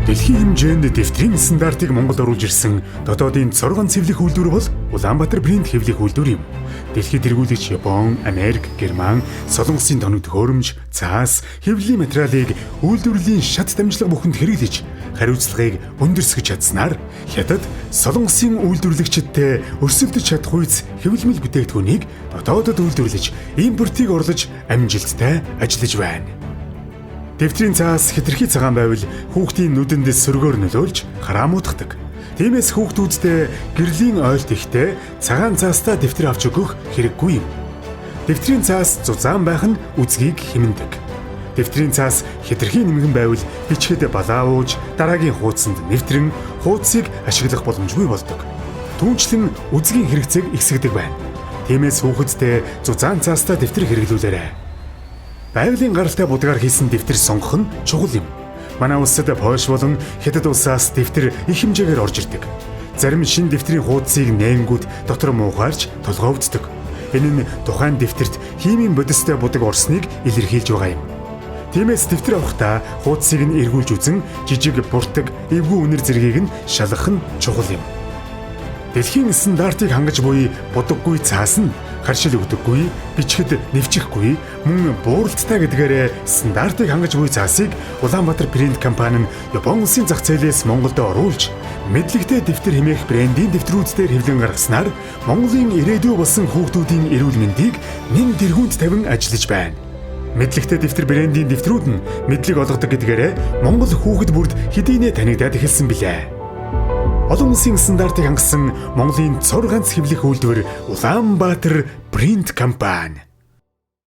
Дэлхийн хэмжээнд дэвтрийн стандартыг Монголд оруулж ирсэн дотоодын 6 цэвлэх үйлдвэр бол Улаанбаатар брэнд хэвлэх үйлдвэр юм. Дэлхийд тэргүүлэгч Япон, Америк, Герман, Солонгосын тоног төхөөрөмж, цаас, хэвлэлийн материалыг үйлдвэрлэлийн шат дамжлага бүхэнд хэрэглэж, хариуцлагыг өндөрсгөж чадсанаар Хятад Солонгосын үйлдвэрлэгчидтэй өрсөлдөж чадах үйс хэвлэмэл бүтээгдэхүүнийг дотоодод үйлдвэрлэж, импортыг орлож амжилттай ажиллаж байна. Дэвтрийн цаас хэтэрхий цагаан байвал хүүхдийн нүдэнд сөргөөр нөлөөлж хараамууддаг. Тиймээс хүүхдүүдтэй гэрлийн ойлт ихтэй цагаан цаастаа дэвтэр авч өгөх хэрэггүй юм. Дэвтрийн цаас зузаан байх нь үзгийг хэмнэдэг. Дэвтрийн цаас хэтэрхий нэмгэн байвал бичгэд балаа ууж дараагийн хуудсанд нэвтрэн хуудсыг ашиглах боломжгүй болдог. Түүнчлэн үзгийн хэрэгцээг ихсгдэг байна. Тиймээс хүүхэдтэй зузаан цаастаа дэвтэр хэрэглүүлээрэй. Байгалийн гаралтай будгаар хийсэн дэвтэр сонгох нь чухал юм. Манай улсад Польш болон Хятад улсаас дэвтэр их хэмжээгээр орж ирдэг. Зарим шин дэвтрийн хуудсыг нээнгүүд дотор муухайрч толгоовддог. Энэ нь тухайн дэвтэрт химийн бодистой будаг орсныг илэрхийлж байгаа юм. Тиймээс дэвтэр авахдаа хуудсыг нь эргүүлж үзэн жижиг буртаг, эвгүй үнэр зэргийг нь шалгах нь чухал юм. Дэлхийн стандартыг хангаж буй будаггүй цаас нь харшил өгдөггүй, бичгэд нэвчихгүй, мөн бууралттай гэдгээрээ стандартыг хангаж буй цаасыг Улаанбаатар брэнд компани нь Япон улсын зах зээлээс Монголд оруулж, мэдлэгтэй дэвтэр хэмээх брендийн дэвтрүүдээр хэвлэн гаргаснаар Монголын ирээдүй болсон хүүхдүүдийн эрүүл мэндийг нэн тэргүүнд тавин ажиллаж байна. Мэдлэгтэй дэвтэр брендийн дэвтрүүд нь мэдлэг олгодог гэдгээрээ Монгол хүүхэд бүрд хэдийнэ танигдаад эхэлсэн билээ. Олон улсын стандартыг хангасан Монголын цор ганц хэвлэх үйлдвэр Улаанбаатар брэнд компани.